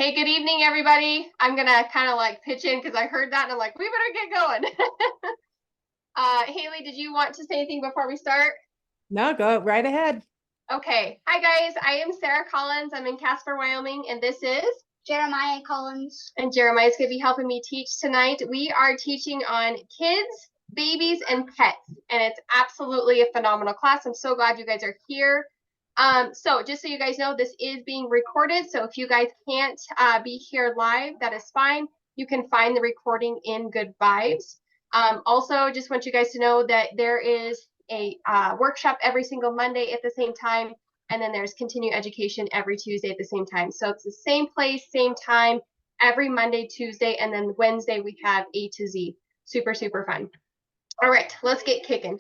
Hey, good evening, everybody. I'm gonna kind of like pitch in because I heard that and I'm like, we better get going. Haley, did you want to say anything before we start? No, go right ahead. Okay. Hi, guys. I am Sarah Collins. I'm in Casper, Wyoming, and this is Jeremiah Collins. and Jeremiah's gonna be helping me teach tonight. We are teaching on kids, babies, and pets, and it's absolutely a phenomenal class. I'm so glad you guys are here. So just so you guys know, this is being recorded. So if you guys can't be here live, that is fine. You can find the recording in Good Vibes. Also, just want you guys to know that there is a workshop every single Monday at the same time. And then there's continuing education every Tuesday at the same time. So it's the same place, same time, every Monday, Tuesday, and then Wednesday we have A to Z. Super, super fun. All right, let's get kicking.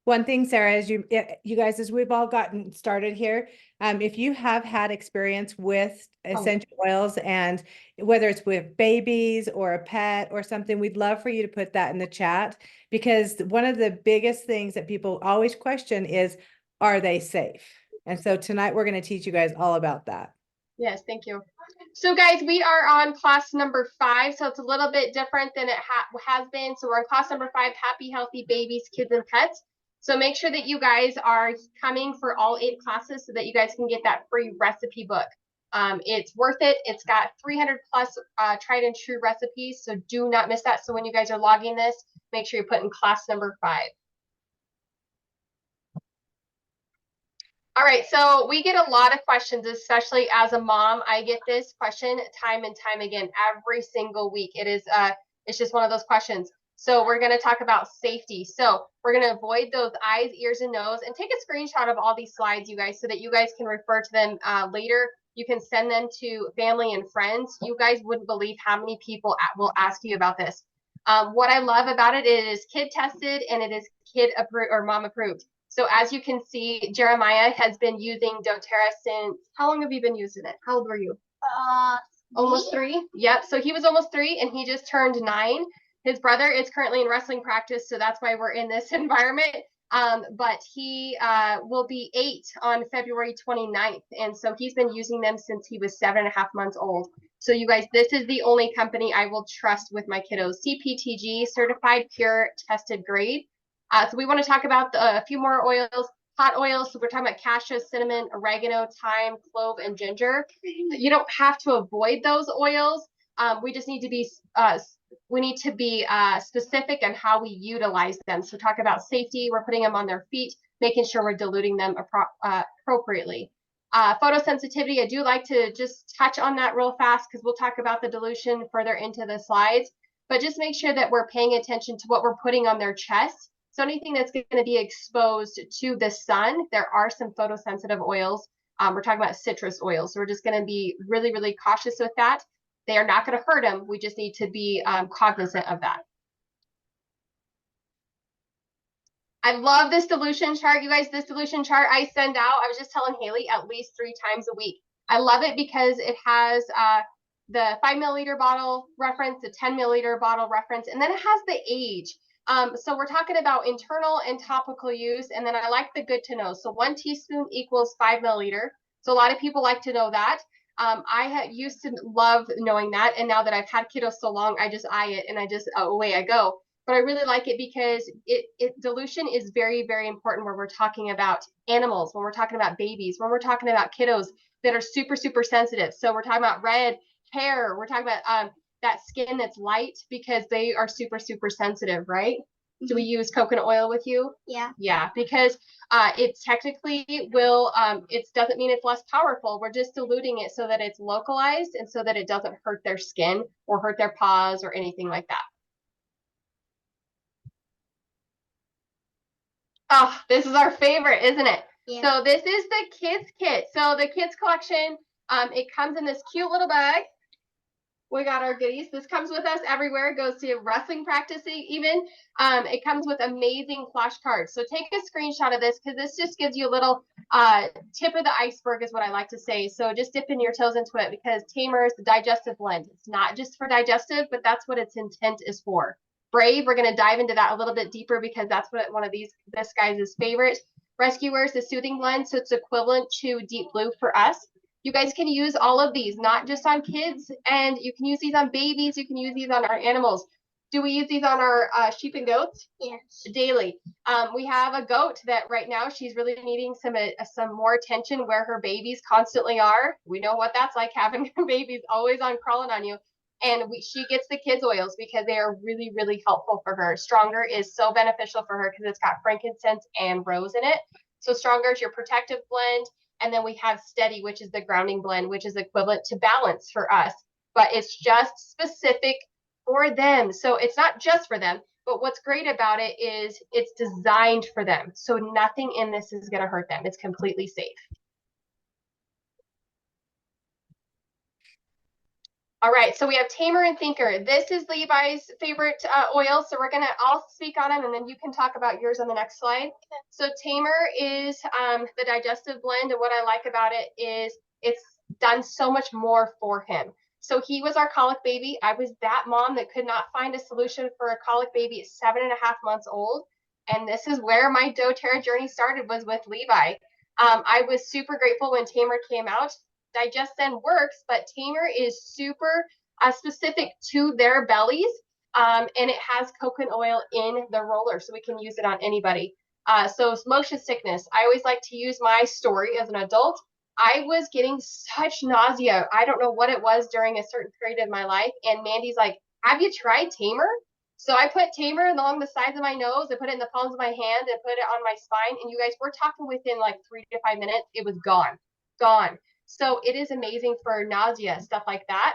One thing, Sarah, is you guys, as we've all gotten started here, if you have had experience with essential oils, and whether it's with babies or a pet or something, we'd love for you to put that in the chat, because one of the biggest things that people always question is, are they safe? And so tonight we're going to teach you guys all about that. Yes, thank you. So guys, we are on class number 5, so it's a little bit different than it has been. So we're on class number 5, Happy, Healthy Babies, Kids, and Pets. So make sure that you guys are coming for all 8 classes so that you guys can get that free recipe book. It's worth it. It's got 300 plus tried and true recipes, so do not miss that. So when you guys are logging this, make sure you put in class number 5. All right, so we get a lot of questions, especially as a mom. I get this question time and time again, every single week. It's just one of those questions. So we're going to talk about safety. So we're going to avoid those eyes, ears, and nose, and take a screenshot of all these slides, you guys, so that you guys can refer to them later. You can send them to family and friends. You guys wouldn't believe how many people will ask you about this. What I love about it is kid tested and it is kid approved or mom approved. So as you can see, Jeremiah has been using doTERRA since, how long have you been using it? How old were you? Almost 3. Yep. So he was almost 3 and he just turned 9. His brother is currently in wrestling practice, so that's why we're in this environment. But he will be 8 on February 29th. And so he's been using them since he was 7.5 months old. So you guys, this is the only company I will trust with my kiddos. CPTG, certified, pure, tested grade. So we want to talk about a few more oils, hot oils. So we're talking about cassia, cinnamon, oregano, thyme, clove, and ginger. You don't have to avoid those oils. We just need to be specific on how we utilize them. So talk about safety. We're putting them on their feet, making sure we're diluting them appropriately. Photosensitivity, I do like to just touch on that real fast because we'll talk about the dilution further into the slides. But just make sure that we're paying attention to what we're putting on their chest. So anything that's going to be exposed to the sun, there are some photosensitive oils. We're talking about citrus oils. So we're just going to be really, really cautious with that. They are not going to hurt them. We just need to be cognizant of that. I love this dilution chart, you guys. This dilution chart I send out, I was just telling Haley, at least 3 times a week. I love it because it has the 5 milliliter bottle reference, the 10 milliliter bottle reference, and then it has the age. So we're talking about internal and topical use, and then I like the good to know. So 1 teaspoon equals 5 milliliter. So a lot of people like to know that. I used to love knowing that, and now that I've had kiddos so long, I just eye it and I just away I go. But I really like it because dilution is very, very important when we're talking about animals, when we're talking about babies, when we're talking about kiddos that are super, super sensitive. So we're talking about red hair. We're talking about that skin that's light because they are super, super sensitive, right? Mm-hmm. Do we use coconut oil with you? Yeah. Yeah, because it technically will, it doesn't mean it's less powerful. We're just diluting it so that it's localized and so that it doesn't hurt their skin or hurt their paws or anything like that. Oh, this is our favorite, isn't it? Yeah. So this is the kids kit. So the kids collection, it comes in this cute little bag. We got our goodies. This comes with us everywhere. It goes to wrestling practice even. It comes with amazing flashcards. So take a screenshot of this because this just gives you a little tip of the iceberg is what I like to say. So just dipping your toes into it because Tamer is the digestive blend. It's not just for digestive, but that's what its intent is for. Brave, we're going to dive into that a little bit deeper because that's what one of this guy's favorite. Rescuers, the soothing blend, so it's equivalent to Deep Blue for us. You guys can use all of these, not just on kids, and you can use these on babies. You can use these on our animals. Do we use these on our sheep and goats? Yes. Daily. We have a goat that right now she's really needing some more attention where her babies constantly are. We know what that's like, having her babies always on crawling on you. And she gets the kids oils because they are really, really helpful for her. Stronger is so beneficial for her because it's got frankincense and rose in it. So Stronger is your protective blend. And then we have Steady, which is the grounding blend, which is equivalent to Balance for us. But it's just specific for them. So it's not just for them. But what's great about it is it's designed for them. So nothing in this is going to hurt them. It's completely safe. All right, so we have Tamer and Thinker. This is Levi's favorite oil, so I'll speak on them, and then you can talk about yours on the next slide. So Tamer is the digestive blend, and what I like about it is it's done so much more for him. So he was our colic baby. I was that mom that could not find a solution for a colic baby at 7.5 months old, and this is where my doTERRA journey started, was with Levi. I was super grateful when Tamer came out. Digestion works, but Tamer is super specific to their bellies, and it has coconut oil in the roller, so we can use it on anybody. So motion sickness, I always like to use my story as an adult. I was getting such nausea. I don't know what it was during a certain period of my life, and Mandy's like, have you tried Tamer? So I put Tamer along the sides of my nose, I put it in the palms of my hand, and put it on my spine, and you guys, we're talking within like 3 to 5 minutes, it was gone. So it is amazing for nausea, stuff like that.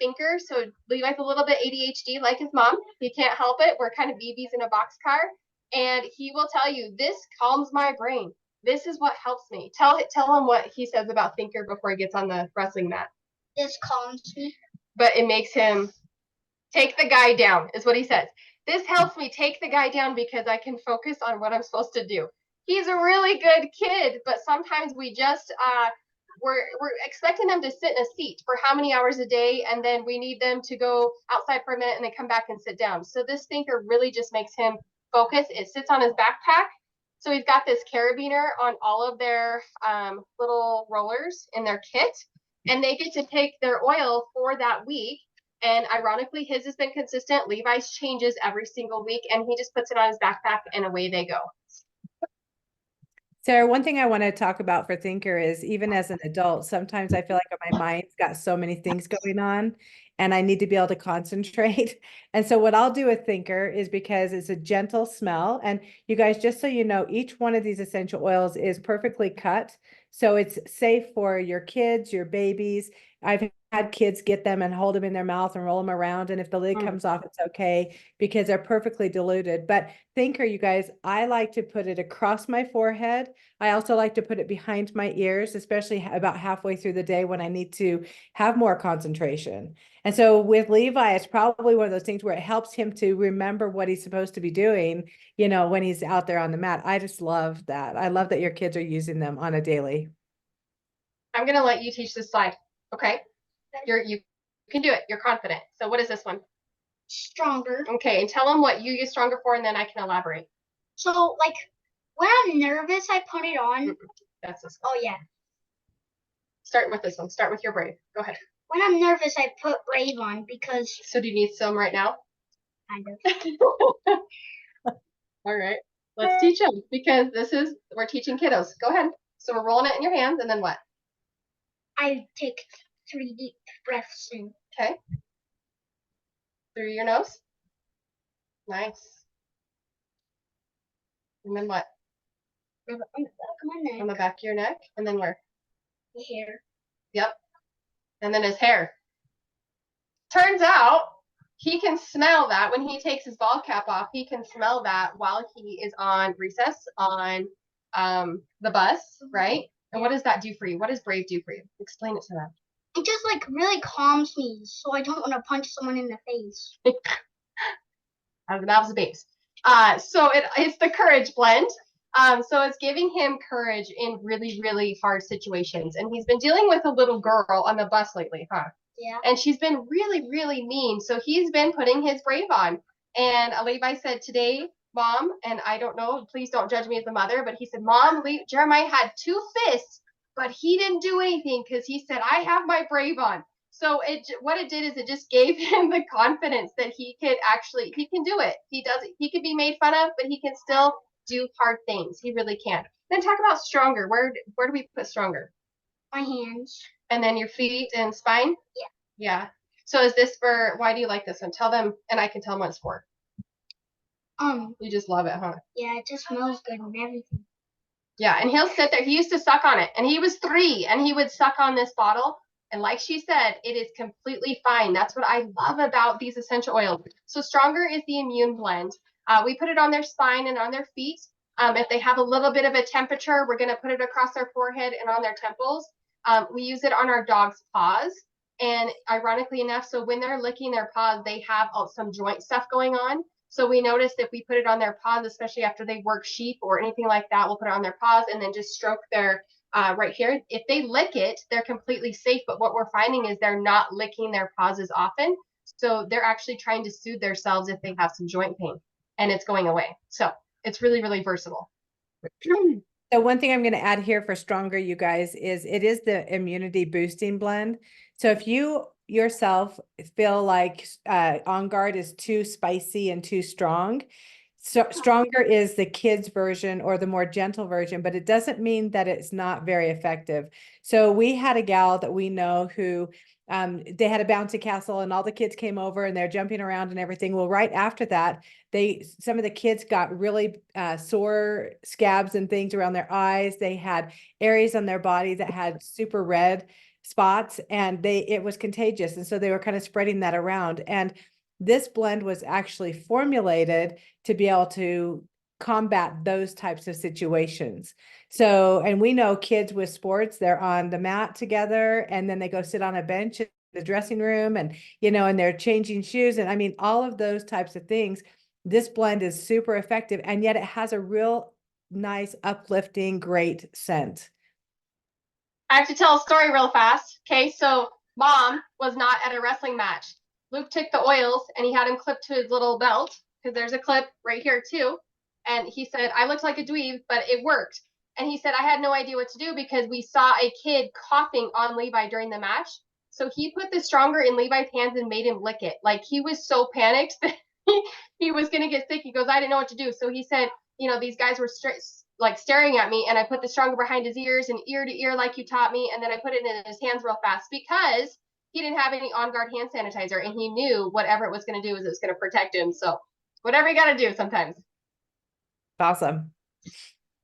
Thinker, so Levi's a little bit ADHD like his mom. He can't help it. We're kind of BBs in a boxcar. And he will tell you, this calms my brain. This is what helps me. Tell him what he says about Thinker before he gets on the wrestling mat. This calms me. But it makes him take the guy down, is what he says. This helps me take the guy down because I can focus on what I'm supposed to do. He's a really good kid, but sometimes we just we're expecting them to sit in a seat for how many hours a day, and then we need them to go outside for a minute and then come back and sit down. So this Thinker really just makes him focus. It sits on his backpack. So he's got this carabiner on all of their little rollers in their kit, and they get to take their oil for that week. And ironically, his has been consistent. Levi's changes every single week, and he just puts it on his backpack and away they go. Sarah, one thing I want to talk about for Thinker is, even as an adult, sometimes I feel like my mind's got so many things going on and I need to be able to concentrate. And so what I'll do with Thinker is, because it's a gentle smell, and you guys, just so you know, each one of these essential oils is perfectly cut. So it's safe for your kids, your babies. I've had kids get them and hold them in their mouth and roll them around. And if the lid comes off, it's okay, because they're perfectly diluted. But Thinker, you guys, I like to put it across my forehead. I also like to put it behind my ears, especially about halfway through the day when I need to have more concentration. And so with Levi, it's probably one of those things where it helps him to remember what he's supposed to be doing, you know, when he's out there on the mat. I just love that. I love that your kids are using them on a daily. I'm going to let you teach this slide. Okay. You can do it. You're confident. So what is this one? Stronger. Okay. And tell them what you use Stronger for, and then I can elaborate. So, like, when I'm nervous, I put it on. That's this one. Oh, yeah. Start with this one. Start with your Brave. Go ahead. When I'm nervous, I put Brave on because... So do you need some right now? Kind of. All right. Let's teach them, because we're teaching kiddos. Go ahead. So we're rolling it in your hands, and then what? I take 3 deep breaths in. Okay. Through your nose. Nice. And then what? On the back of my neck. On the back of your neck. And then where? The hair. Yep. And then his hair. Turns out he can smell that when he takes his ball cap off. He can smell that while he is on recess on the bus, right? And what does that do for you? What does Brave do for you? Explain it to them. It just, like, really calms me, so I don't want to punch someone in the face. That was the base. So it's the courage blend. So it's giving him courage in really, really hard situations. And he's been dealing with a little girl on the bus lately, huh? Yeah. And she's been really, really mean. So he's been putting his Brave on. And Levi said today, Mom, and I don't know, please don't judge me as a mother, but he said, Mom, Jeremiah had 2 fists but he didn't do anything because he said, I have my brave on. So what it did is it just gave him the confidence that he can do it. He could be made fun of, but he can still do hard things. He really can. Then talk about stronger. Where do we put stronger? My hands. And then your feet and spine? Yeah. Yeah. So is this why do you like this one? Tell them, and I can tell them what it's for. You just love it, huh? Yeah, it just smells good and everything. Yeah, and he'll sit there. He used to suck on it, and he was 3, and he would suck on this bottle. And like she said, it is completely fine. That's what I love about these essential oils. So stronger is the immune blend. We put it on their spine and on their feet. If they have a little bit of a temperature, we're going to put it across their forehead and on their temples. We use it on our dog's paws. And ironically enough, so when they're licking their paws, they have some joint stuff going on. So we noticed if we put it on their paws, especially after they work sheep or anything like that, we'll put it on their paws and then just stroke their right here. If they lick it, they're completely safe. But what we're finding is they're not licking their paws as often. So they're actually trying to soothe themselves if they have some joint pain, and it's going away. So it's really, really versatile. So one thing I'm going to add here for stronger, you guys, is it is the immunity boosting blend. So if you yourself feel like On Guard is too spicy and too strong, so stronger is the kids version or the more gentle version, but it doesn't mean that it's not very effective. So we had a gal that we know who they had a bouncy castle and all the kids came over and they're jumping around and everything. Well, right after that, some of the kids got really sore scabs and things around their eyes. They had areas on their body that had super red spots, and it was contagious. And so they were kind of spreading that around. And this blend was actually formulated to be able to combat those types of situations. So, and we know kids with sports, they're on the mat together and then they go sit on a bench in the dressing room and, and they're changing shoes. And I mean, all of those types of things, this blend is super effective. And yet it has a real nice, uplifting, great scent. I have to tell a story real fast. Okay, so Mom was not at a wrestling match. Luke took the oils and he had him clipped to his little belt, because there's a clip right here too. And he said, I looked like a dweeb, but it worked. And he said, I had no idea what to do because we saw a kid coughing on Levi during the match. So he put the stronger in Levi's hands and made him lick it. Like, he was so panicked that he was going to get sick. He goes, I didn't know what to do. So he said, these guys were staring at me, and I put the stronger behind his ears and ear to ear like you taught me. And then I put it in his hands real fast because he didn't have any On Guard hand sanitizer, and he knew whatever it was going to do is it was going to protect him. So whatever you got to do sometimes. Awesome.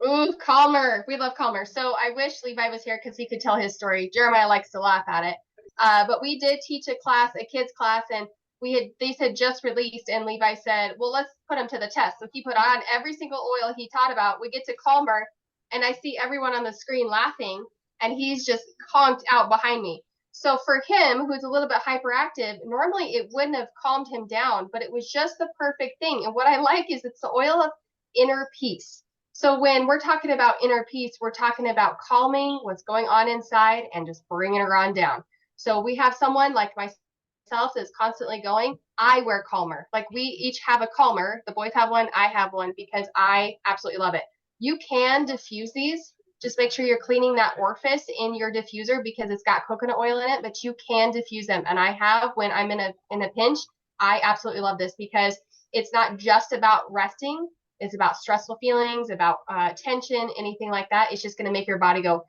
Ooh, Calmer. We love Calmer. So I wish Levi was here because he could tell his story. Jeremiah likes to laugh at it. But we did teach a kids class, and they said just released, and Levi said, well, let's put him to the test. So he put on every single oil he taught about. We get to Calmer, and I see everyone on the screen laughing, and he's just conked out behind me. So for him, who's a little bit hyperactive, normally it wouldn't have calmed him down, but it was just the perfect thing. And what I like is it's the oil of inner peace. So when we're talking about inner peace, we're talking about calming what's going on inside and just bringing it on down. So we have someone like myself that's constantly going, I wear Calmer. Like, we each have a Calmer. The boys have one, I have one, because I absolutely love it. You can diffuse these. Just make sure you're cleaning that orifice in your diffuser because it's got coconut oil in it, but you can diffuse them. And I have when I'm in a pinch. I absolutely love this because it's not just about resting. It's about stressful feelings, about tension, anything like that. It's just going to make your body go.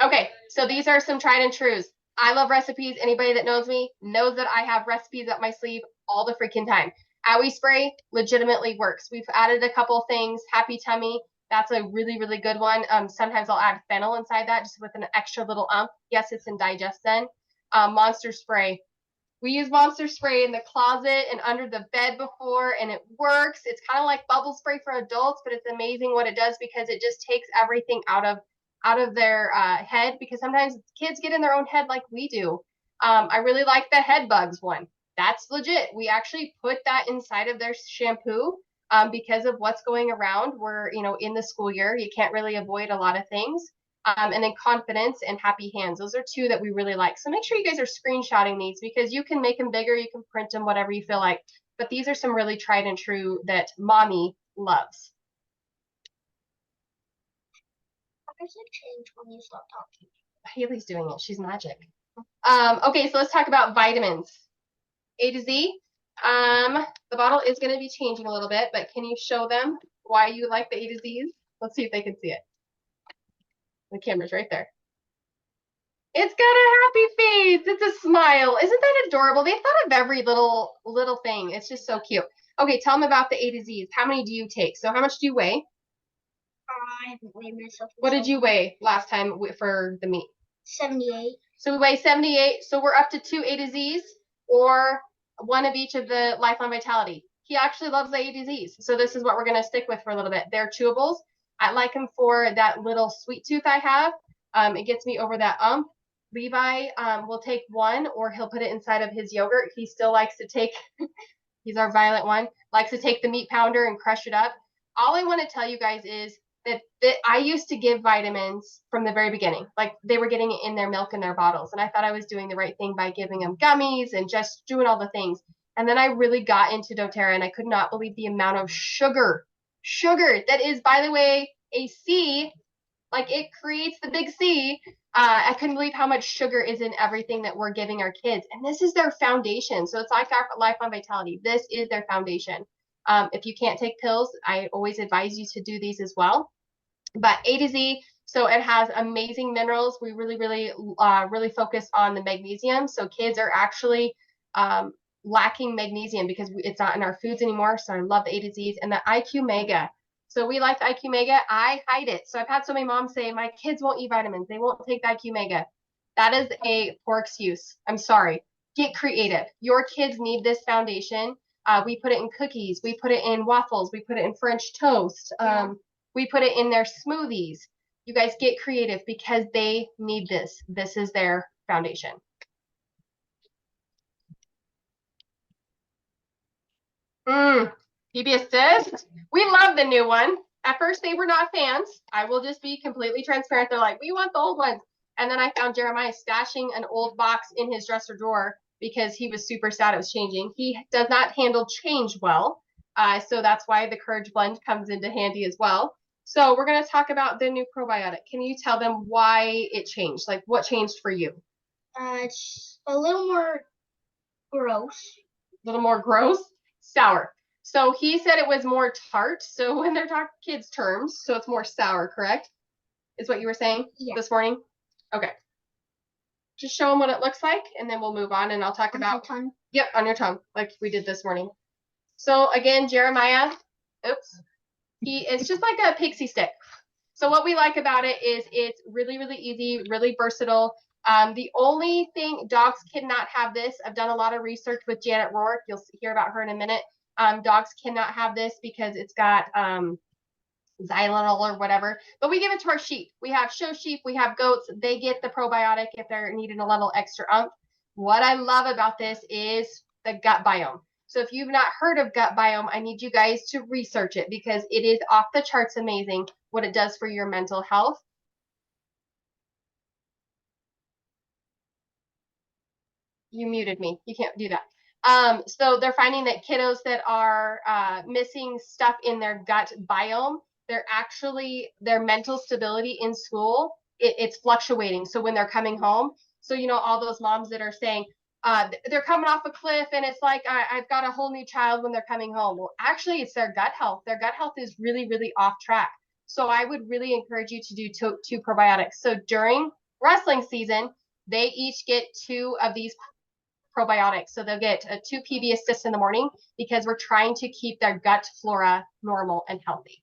Okay, so these are some tried and trues. I love recipes. Anybody that knows me knows that I have recipes up my sleeve all the freaking time. Owie spray legitimately works. We've added a couple things. Happy tummy. That's a really, really good one. Sometimes I'll add fennel inside that just with an extra little ump. Yes, it's in digestion. Monster spray. We use Monster spray in the closet and under the bed before, and it works. It's kind of like bubble spray for adults, but it's amazing what it does because it just takes everything out of their head, because sometimes kids get in their own head like we do. I really like the head bugs one. That's legit. We actually put that inside of their shampoo because of what's going around. We're, in the school year, you can't really avoid a lot of things. And then confidence and happy hands. Those are two that we really like. So make sure you guys are screenshotting these because you can make them bigger. You can print them, whatever you feel like. But these are some really tried and true that mommy loves. does it change when you stop talking? Hayley's doing it. She's magic. Okay, so let's talk about vitamins. A to Z. The bottle is going to be changing a little bit, but can you show them why you like the A to Z's? Let's see if they can see it. The camera's right there. It's got a happy face. It's a smile. Isn't that adorable? They thought of every little thing. It's just so cute. Okay, tell them about the A to Z's. How many do you take? So how much do you weigh? I haven't weighed myself. What did you weigh last time for the meet? 78. So we weigh 78. So we're up to 2 A to Z's or one of each of the Lifeline Vitality. He actually loves the A to Z's. So this is what we're going to stick with for a little bit. They're chewables. I like them for that little sweet tooth I have. It gets me over that ump. Levi will take one, or he'll put it inside of his yogurt. He still likes to take, he's our violet one, likes to take the meat pounder and crush it up. All I want to tell you guys is that I used to give vitamins from the very beginning. Like they were getting it in their milk and their bottles. And I thought I was doing the right thing by giving them gummies and just doing all the things. And then I really got into doTERRA and I could not believe the amount of sugar that is, by the way, a C, like it creates the big C. I couldn't believe how much sugar is in everything that we're giving our kids. And this is their foundation. So it's like our Lifeline Vitality. This is their foundation. If you can't take pills, I always advise you to do these as well. But A to Z, so it has amazing minerals. We really focus on the magnesium. So kids are actually lacking magnesium because it's not in our foods anymore. So I love the A to Z's. And the IQ Mega. So we like the IQ Mega. I hide it. So I've had so many moms say, my kids won't eat vitamins. They won't take the IQ Mega. That is a poor excuse. I'm sorry. Get creative. Your kids need this foundation. We put it in cookies. We put it in waffles. We put it in French toast. We put it in their smoothies. You guys get creative because they need this. This is their foundation. PB Assist. We love the new one. At first, they were not fans. I will just be completely transparent. They're like, we want the old ones. And then I found Jeremiah stashing an old box in his dresser drawer because he was super sad it was changing. He does not handle change well. So that's why the Courage Blend comes into handy as well. So we're going to talk about the new probiotic. Can you tell them why it changed? Like what changed for you? It's a little more gross. A little more gross? Sour. So he said it was more tart. So when they're talking kids terms, so it's more sour, correct? Is what you were saying this morning? Okay. Just show them what it looks like, and then we'll move on, and I'll talk about. Tongue. Yep, on your tongue, like we did this morning. So again, Jeremiah, it's just like a pixie stick. So what we like about it is it's really, really easy, really versatile. The only thing, dogs cannot have this. I've done a lot of research with Janet Rourke. You'll hear about her in a minute. Dogs cannot have this because it's got xylitol or whatever. But we give it to our sheep. We have show sheep. We have goats. They get the probiotic if they're needing a little extra oomph. What I love about this is the gut biome. So if you've not heard of gut biome, I need you guys to research it because it is off the charts amazing what it does for your mental health. You muted me. You can't do that. So they're finding that kiddos that are missing stuff in their gut biome, their mental stability in school, it's fluctuating. So when they're coming home, so you know, all those moms that are saying, they're coming off a cliff and it's like, I've got a whole new child when they're coming home. Well, actually, it's their gut health. Their gut health is really, really off track. So I would really encourage you to do two probiotics. So during wrestling season, they each get 2 of these probiotics. So they'll get 2 PB Assist in the morning because we're trying to keep their gut flora normal and healthy.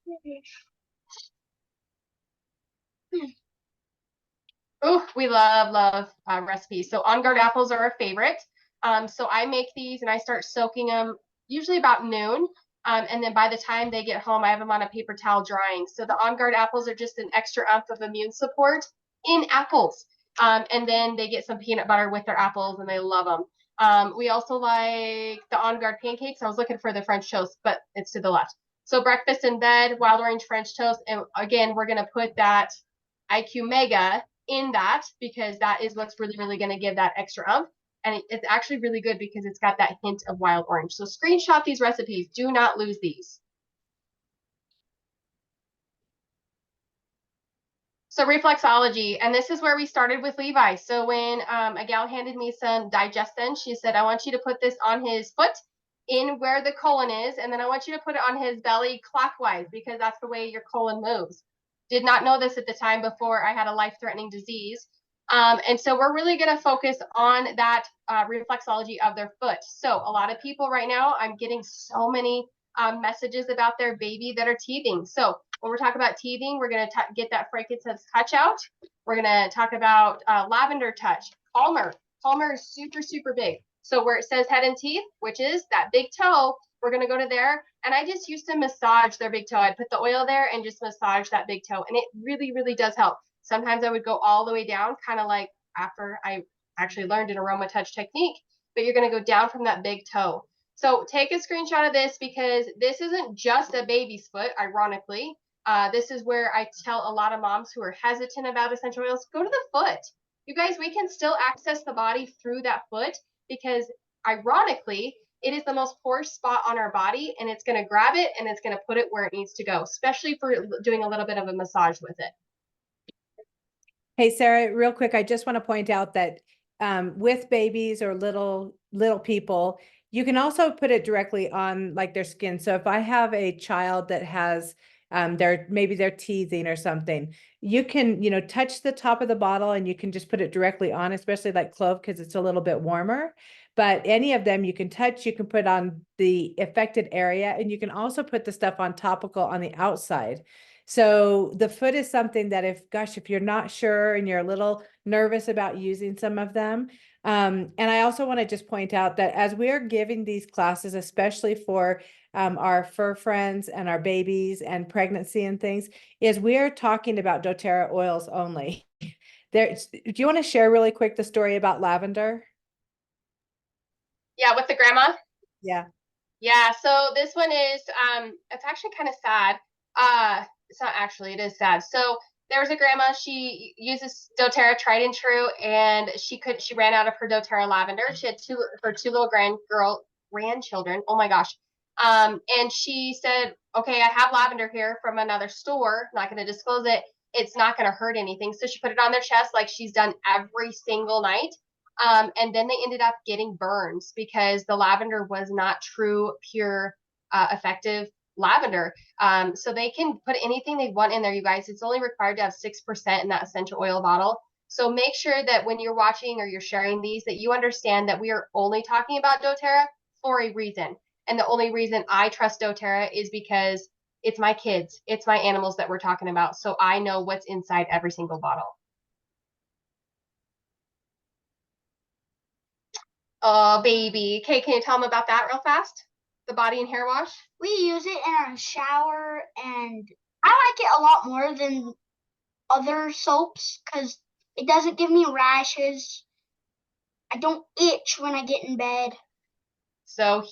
Oh, we love recipes. So On Guard apples are a favorite. So I make these and I start soaking them usually about noon. And then by the time they get home, I have them on a paper towel drying. So the On Guard apples are just an extra oomph of immune support in apples. And then they get some peanut butter with their apples and they love them. We also like the On Guard pancakes. I was looking for the French toast, but it's to the left. So breakfast in bed, wild orange French toast. And again, we're going to put that IQ Mega in that because that is what's really, really going to give that extra oomph. And it's actually really good because it's got that hint of wild orange. So screenshot these recipes. Do not lose these. So reflexology, and this is where we started with Levi. So when a gal handed me some digestion, she said, I want you to put this on his foot in where the colon is, and then I want you to put it on his belly clockwise because that's the way your colon moves. Did not know this at the time before I had a life-threatening disease. And so we're really going to focus on that reflexology of their foot. So a lot of people right now, I'm getting so many messages about their baby that are teething. So when we're talking about teething, we're going to get that frankincense touch out. We're going to talk about lavender touch. Palmer. Palmer is super, super big. So where it says head and teeth, which is that big toe, we're going to go to there. And I just used to massage their big toe. I'd put the oil there and just massage that big toe. And it really, really does help. Sometimes I would go all the way down, kind of like after I actually learned an aroma touch technique, but you're going to go down from that big toe. So take a screenshot of this because this isn't just a baby's foot, ironically. This is where I tell a lot of moms who are hesitant about essential oils, go to the foot. You guys, we can still access the body through that foot because ironically, it is the most porous spot on our body and it's going to grab it and it's going to put it where it needs to go, especially for doing a little bit of a massage with it. Hey, Sarah, real quick, I just want to point out that with babies or little people, you can also put it directly on like their skin. So if I have a child that has maybe they're teething or something, you can, touch the top of the bottle and you can just put it directly on, especially like clove because it's a little bit warmer. But any of them you can touch, you can put on the affected area, and you can also put the stuff on topical on the outside. So the foot is something that if you're not sure and you're a little nervous about using some of them. And I also want to just point out that as we're giving these classes, especially for our fur friends and our babies and pregnancy and things, is we're talking about doTERRA oils only. Do you want to share really quick the story about lavender? Yeah, with the grandma. Yeah. Yeah, so this one is it's actually kind of sad. It's not actually, it is sad. So there was a grandma, she uses doTERRA tried and true, and she ran out of her doTERRA lavender. She had her two little grandchildren. Oh my gosh. And she said, okay, I have lavender here from another store. I'm not going to disclose it. It's not going to hurt anything. So she put it on their chest like she's done every single night. And then they ended up getting burns because the lavender was not true, pure, effective lavender. So they can put anything they want in there, you guys. It's only required to have 6% in that essential oil bottle. So make sure that when you're watching or you're sharing these, that you understand that we are only talking about doTERRA for a reason. And the only reason I trust doTERRA is because it's my kids, it's my animals that we're talking about. So I know what's inside every single bottle. Oh, baby. Okay, can you tell them about that real fast? The body and hair wash? We use it in our shower, and I like it a lot more than other soaps because it doesn't give me rashes. I don't itch when I get in bed. So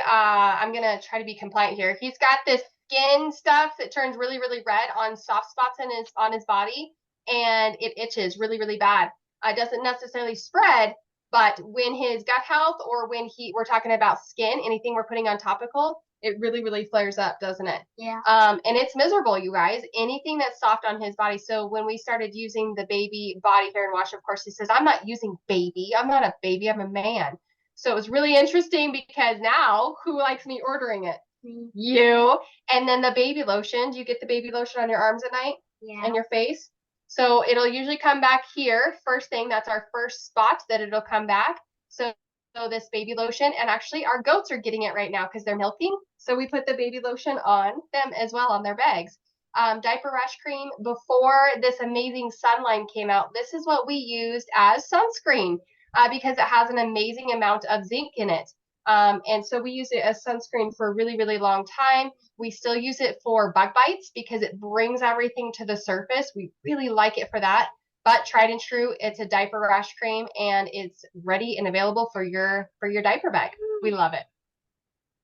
I'm going to try to be compliant here. He's got this skin stuff that turns really, really red on soft spots on his body, and it itches really, really bad. It doesn't necessarily spread, but when his gut health or when we're talking about skin, anything we're putting on topical, it really, really flares up, doesn't it? Yeah. And it's miserable, you guys. Anything that's soft on his body. So when we started using the baby body hair and wash, of course, he says, I'm not using baby. I'm not a baby. I'm a man. So it was really interesting because now who likes me ordering it? Me. You. And then the baby lotion. Do you get the baby lotion on your arms at night? Yeah. And your face? So it'll usually come back here. First thing, that's our first spot that it'll come back. So this baby lotion, and actually our goats are getting it right now because they're milking. So we put the baby lotion on them as well on their bags. Diaper rash cream, before this amazing sunline came out, this is what we used as sunscreen because it has an amazing amount of zinc in it. And so we use it as sunscreen for a really, really long time. We still use it for bug bites because it brings everything to the surface. We really like it for that. But tried and true, it's a diaper rash cream and it's ready and available for your diaper bag. We love it.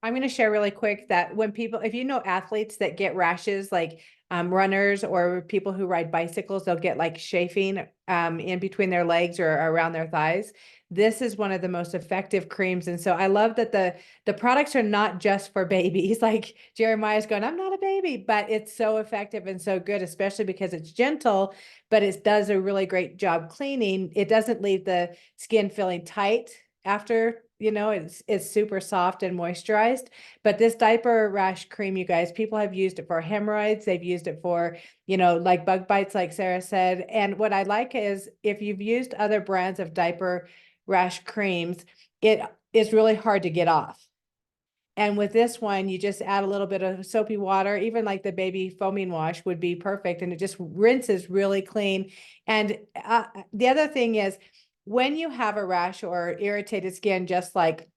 I'm going to share really quick that if you know athletes that get rashes, like runners or people who ride bicycles, they'll get like chafing in between their legs or around their thighs. this is one of the most effective creams. And so I love that the products are not just for babies. Like Jeremiah's going, I'm not a baby, but it's so effective and so good, especially because it's gentle, but it does a really great job cleaning. It doesn't leave the skin feeling tight after, it's super soft and moisturized. But this diaper rash cream, you guys, people have used it for hemorrhoids. They've used it for, like bug bites, like Sarah said. And what I like is if you've used other brands of diaper rash creams, it is really hard to get off. And with this one, you just add a little bit of soapy water, even like the baby foaming wash would be perfect. And it just rinses really clean. And the other thing is when you have a rash or irritated skin, just like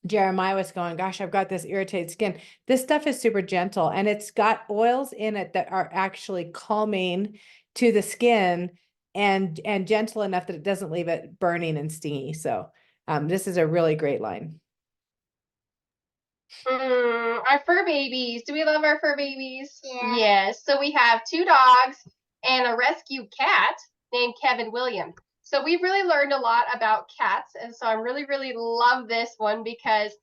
Jeremiah was going, gosh, I've got this irritated skin. This stuff is super gentle and it's got oils in it that are actually calming to the skin and gentle enough that it doesn't leave it burning and stingy. So this is a really great line. Our fur babies. Do we love our fur babies? Yeah. Yes. So we have 2 dogs and a rescue cat named Kevin William. So we've really learned a lot about cats. And so I really love this one because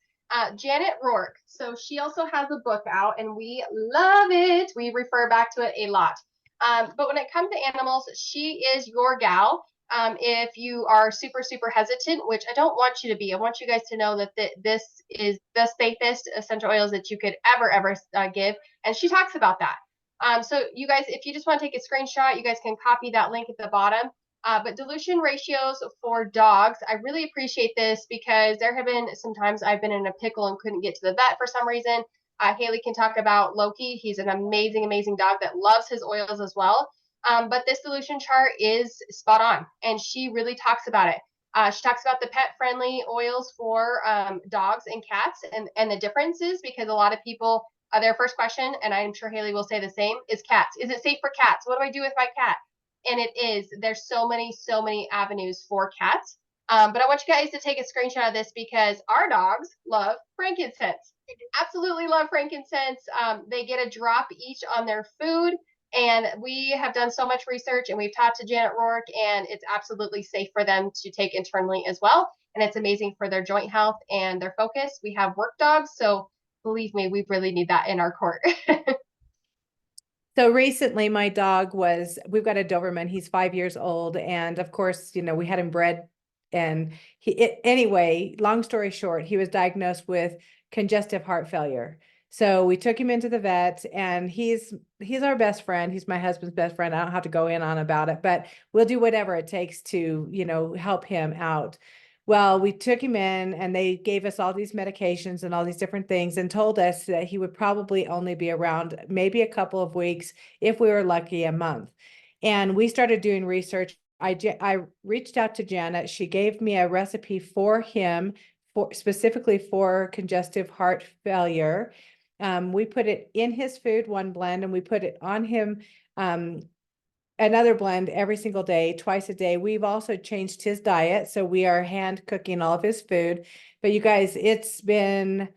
Janet Rourke. So she also has a book out and we love it. We refer back to it a lot. But when it comes to animals, she is your gal. If you are super hesitant, which I don't want you to be, I want you guys to know that this is the safest essential oils that you could ever give. And she talks about that. So you guys, if you just want to take a screenshot, you guys can copy that link at the bottom. But dilution ratios for dogs, I really appreciate this because there have been some times I've been in a pickle and couldn't get to the vet for some reason. Hayley can talk about Loki. He's an amazing dog that loves his oils as well. But this dilution chart is spot on, and she really talks about it. She talks about the pet-friendly oils for dogs and cats and the differences because a lot of people, their first question, and I'm sure Hayley will say the same, is cats. Is it safe for cats? What do I do with my cat? And it is. There's so many avenues for cats. But I want you guys to take a screenshot of this because our dogs love frankincense. Absolutely love frankincense. They get a drop each on their food. And we have done so much research and we've talked to Janet Rourke and it's absolutely safe for them to take internally as well. And it's amazing for their joint health and their focus. We have work dogs. So believe me, we really need that in our court. So recently we've got a Doberman, he's 5 years old. And of course, we had him bred and anyway, long story short, he was diagnosed with congestive heart failure. So we took him into the vet and he's our best friend. He's my husband's best friend. I don't have to go in on about it, but we'll do whatever it takes to, help him out. Well, we took him in and they gave us all these medications and all these different things and told us that he would probably only be around maybe a couple of weeks, if we were lucky, a month. And we started doing research. I reached out to Janet. She gave me a recipe for him specifically for congestive heart failure. We put it in his food, one blend, and we put it on him, another blend every single day, twice a day. We've also changed his diet. So we are hand cooking all of his food. But you guys, it's been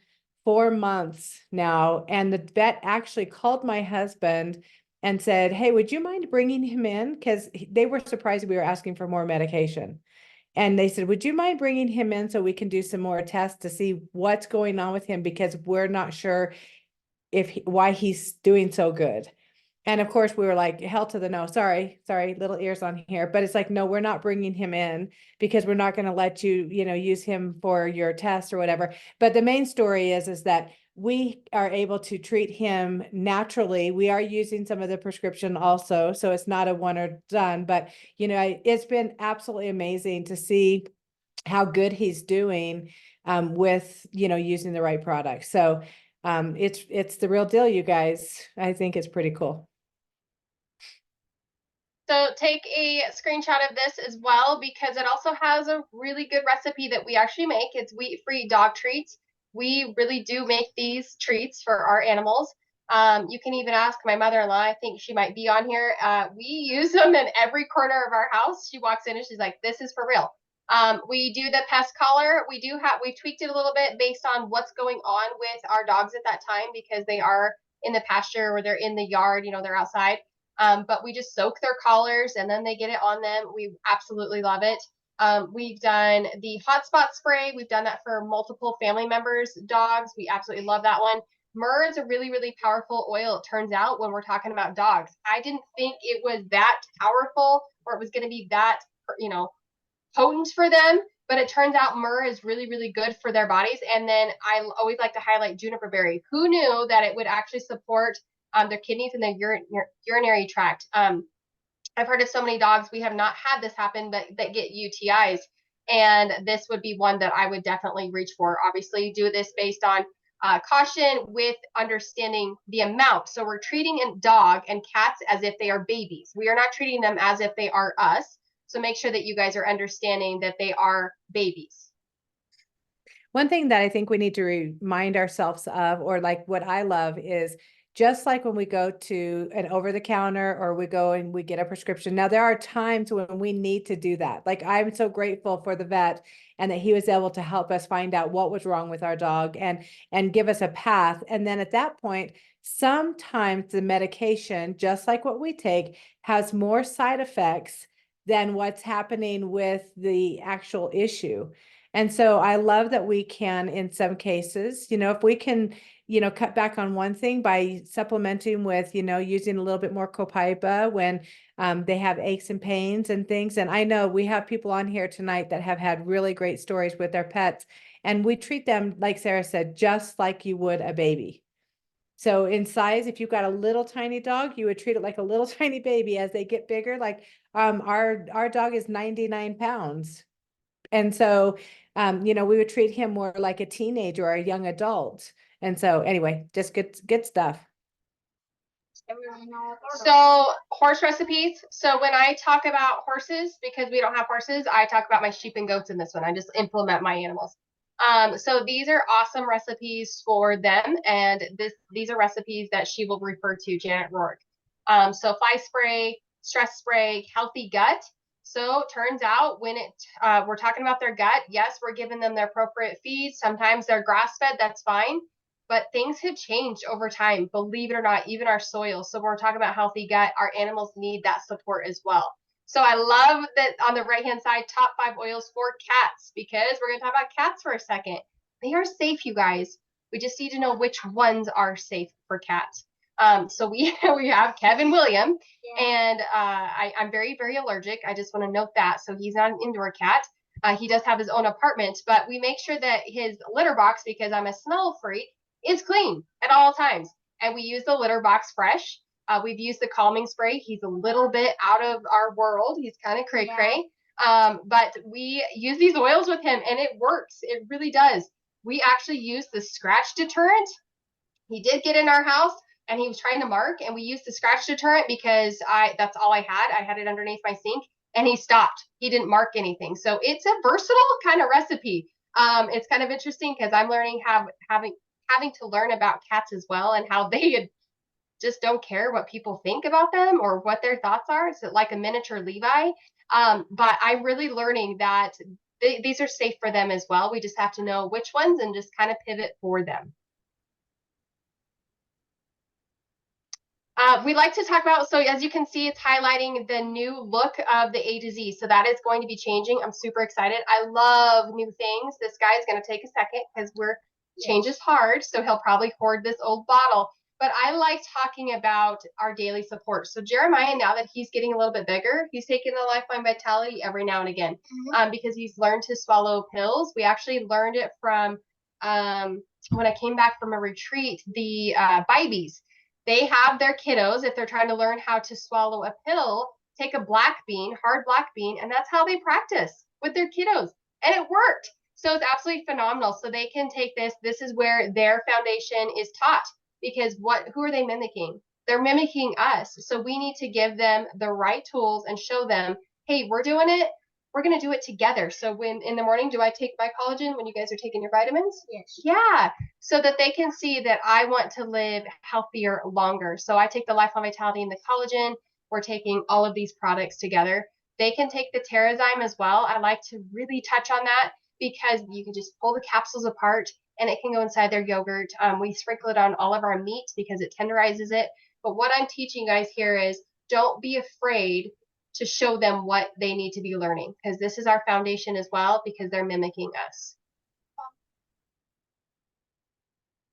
4 months now. And the vet actually called my husband and said, hey, would you mind bringing him in? Because they were surprised we were asking for more medication. And they said, would you mind bringing him in so we can do some more tests to see what's going on with him? Because we're not sure why he's doing so good. And of course we were like, hell to the no, sorry, little ears on here. But it's like, no, we're not bringing him in because we're not going to let you, use him for your test or whatever. But the main story is that we are able to treat him naturally. We are using some of the prescription also. So it's not a one or done, but it's been absolutely amazing to see how good he's doing with, using the right product. So it's the real deal, you guys. I think it's pretty cool. So take a screenshot of this as well because it also has a really good recipe that we actually make. It's wheat-free dog treats. We really do make these treats for our animals. You can even ask my mother-in-law. I think she might be on here. We use them in every corner of our house. She walks in and she's like, this is for real. We do the pest collar. We tweaked it a little bit based on what's going on with our dogs at that time because they are in the pasture or they're in the yard, they're outside. But we just soak their collars and then they get it on them. We absolutely love it. We've done the hotspot spray. We've done that for multiple family members' dogs. We absolutely love that one. Myrrh is a really, really powerful oil, it turns out, when we're talking about dogs. I didn't think it was that powerful or it was going to be that, potent for them, but it turns out myrrh is really, really good for their bodies. And then I always like to highlight juniper berry. Who knew that it would actually support their kidneys and their urinary tract? I've heard of so many dogs, we have not had this happen, but that get UTIs. And this would be one that I would definitely reach for. Obviously, do this based on caution with understanding the amount. So we're treating a dog and cats as if they are babies. We are not treating them as if they are us. So make sure that you guys are understanding that they are babies. One thing that I think we need to remind ourselves of, or like what I love, is just like when we go to an over-the-counter or we go and we get a prescription. Now, there are times when we need to do that. Like, I'm so grateful for the vet and that he was able to help us find out what was wrong with our dog and give us a path. And then at that point, sometimes the medication, just like what we take, has more side effects than what's happening with the actual issue. And so I love that we can, in some cases, if we can, cut back on one thing by supplementing with, using a little bit more copaiba when they have aches and pains and things. And I know we have people on here tonight that have had really great stories with their pets, and we treat them, like Sarah said, just like you would a baby. So in size, if you've got a little tiny dog, you would treat it like a little tiny baby. As they get bigger, like our dog is 99 pounds. And so, we would treat him more like a teenager or a young adult. And so anyway, just good stuff. So horse recipes. So when I talk about horses, because we don't have horses, I talk about my sheep and goats in this one. I just implement my animals. So these are awesome recipes for them. And these are recipes that she will refer to, Janet Rourke. So fly spray, stress spray, healthy gut. So turns out when we're talking about their gut, yes, we're giving them their appropriate feeds. Sometimes they're grass fed, that's fine. But things have changed over time, believe it or not, even our soil. So when we're talking about healthy gut, our animals need that support as well. So I love that on the right-hand side, top 5 oils for cats, because we're going to talk about cats for a second. They are safe, you guys. We just need to know which ones are safe for cats. So we have Kevin William, and I'm very, very allergic. I just want to note that. So he's not an indoor cat. He does have his own apartment, but we make sure that his litter box, because I'm a smell freak, is clean at all times. And we use the litter box fresh. We've used the calming spray. He's a little bit out of our world. He's kind of cray-cray. But we use these oils with him, and it works. It really does. We actually use the scratch deterrent. He did get in our house, and he was trying to mark, and we used the scratch deterrent because that's all I had. I had it underneath my sink, and he stopped. He didn't mark anything. So it's a versatile kind of recipe. It's kind of interesting because I'm learning having to learn about cats as well, and how they just don't care what people think about them or what their thoughts are. It's like a miniature Levi. But I'm really learning that these are safe for them as well. We just have to know which ones and just kind of pivot for them. We like to talk about, so as you can see, it's highlighting the new look of the A to Z. So that is going to be changing. I'm super excited. I love new things. This guy is going to take a second because change is hard. So he'll probably hoard this old bottle. But I like talking about our daily support. So Jeremiah, now that he's getting a little bit bigger, he's taking the Lifeline Vitality every now and again, because he's learned to swallow pills. We actually learned it from when I came back from a retreat, the Bibies. They have their kiddos, if they're trying to learn how to swallow a pill, take a black bean, hard black bean, and that's how they practice with their kiddos. And it worked. So it's absolutely phenomenal. So they can take this. This is where their foundation is taught, because who are they mimicking? They're mimicking us. So we need to give them the right tools and show them, hey, we're doing it. We're going to do it together. So when in the morning, do I take my collagen when you guys are taking your vitamins? Yes. Yeah. So that they can see that I want to live healthier longer. So I take the Lifelong Vitality and the collagen. We're taking all of these products together. They can take the Terrazyme as well. I like to really touch on that because you can just pull the capsules apart and it can go inside their yogurt. We sprinkle it on all of our meat because it tenderizes it. But what I'm teaching guys here is don't be afraid to show them what they need to be learning, because this is our foundation as well, because they're mimicking us.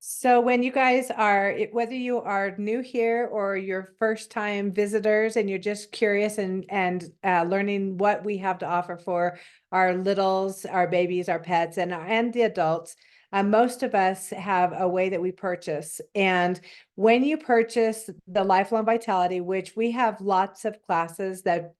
So when you guys are, whether you are new here or your first time visitors and you're just curious and learning what we have to offer for our littles, our babies, our pets, and the adults, most of us have a way that we purchase. And when you purchase the Lifelong Vitality, which we have lots of classes that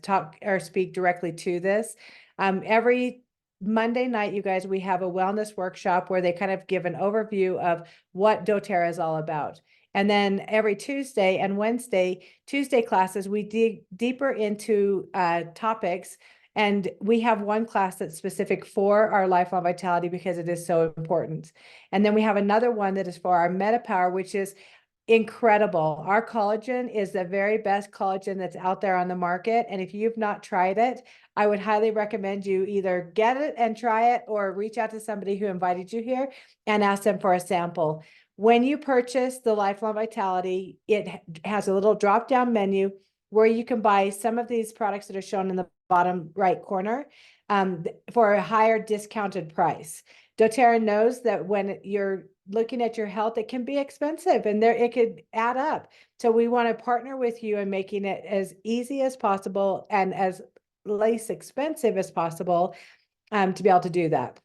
talk or speak directly to this, every Monday night, you guys, we have a wellness workshop where they kind of give an overview of what doTERRA is all about. And then every Tuesday and Wednesday, Tuesday classes, we dig deeper into topics. And we have one class that's specific for our Lifelong Vitality because it is so important. And then we have another one that is for our MetaPower, which is incredible. Our collagen is the very best collagen that's out there on the market. And if you've not tried it, I would highly recommend you either get it and try it or reach out to somebody who invited you here and ask them for a sample. When you purchase the Lifelong Vitality, it has a little drop-down menu where you can buy some of these products that are shown in the bottom right corner for a higher discounted price. doTERRA knows that when you're looking at your health, it can be expensive and it could add up. So we want to partner with you in making it as easy as possible and as least expensive as possible to be able to do that.